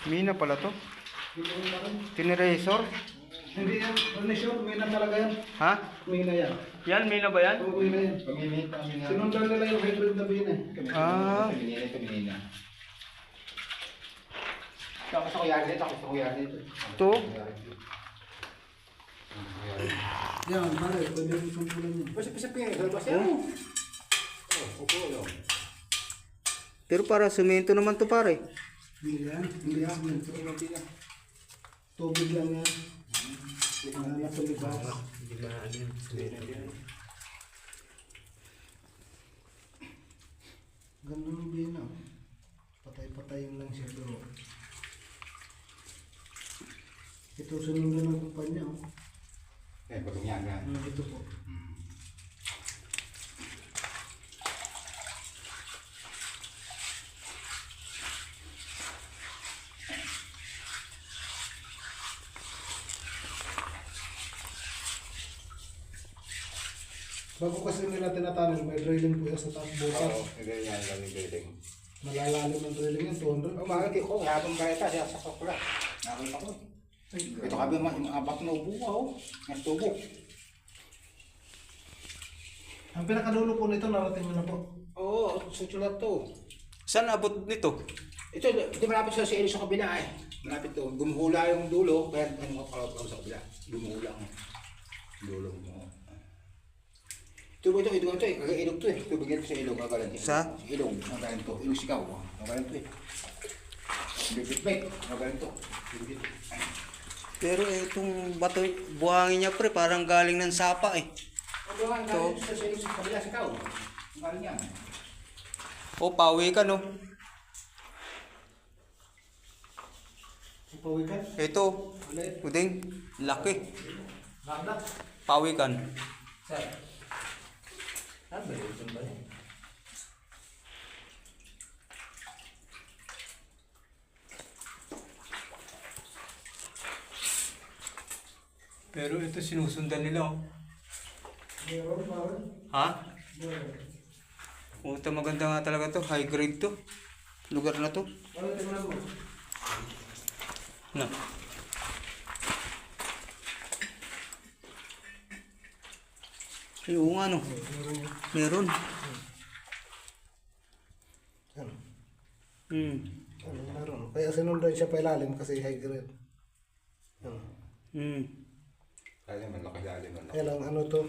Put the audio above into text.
Mina pala to. Tinirazor? Hindi yan, furniture, mina talaga yan. Ha? Mina yan. Yan, mina ba yan? Oo, mina yan. Sinundan nila yung hybrid na mina. Ah. Tapos ako yari dito, To? Yan, pare, pwede yung sumpulan yan. Pasipin, labas yan. Opo, yun. Pero para semento naman to pare. Hindi yan, hindi yan. Tubig lang yan. Nasa libas. Ganda ng bina. Patay-patayin lang siya pero ito sunundan ng kumpanya. Patong yan. Ito po. Bago kasi nila tinatanong, may drilling po yan sa taas bukas. Oo, ganyan lang yung building. Malalalim ang drilling yan, 200. Makakita ko, habang kareta siya sa sakura. Nakita ko. Ito kami yung abak na ubo ko. Ang tubo. Ang pinakadulo po nito, narating mo na po. Oo, susulat to. Saan abot nito? Ito, di malapit sa ilo sa kabila eh. Malapit to. Gumuhula yung dulo, kaya ang makakalaw sa kabila. Gumuhula ang dulo mo. Ito, kagailog to eh. Ito, bigyan ko sa ilog, kagalan. Sa? Ilog, kagalan to. Ilog sikaw, kagalan to eh. Bibit-bit, kagalan to. Pero itong bato, buhangin niya pre, parang galing ng sapa eh. Ito nga, galing sa ilog sa kabila, sikaw. Galing yan. O, pawi ka no. Pawikan? Ito, Ulit. uding, laki. Bagdak. Pawikan. Sir. Ano ba yun ba yan? Pero ito sinusundan nila oh. Meron parang. Ha? Meron. Ito maganda nga talaga to, high grade to. Lugar na to. Ano tingnan mo? Na. Ay, oo nga no. Meron. Ano? Hmm. Meron. Kaya sinundan siya pa ilalim kasi high grade. Ano? Hmm. Kaya man, nakalalim man. Kaya lang ano to,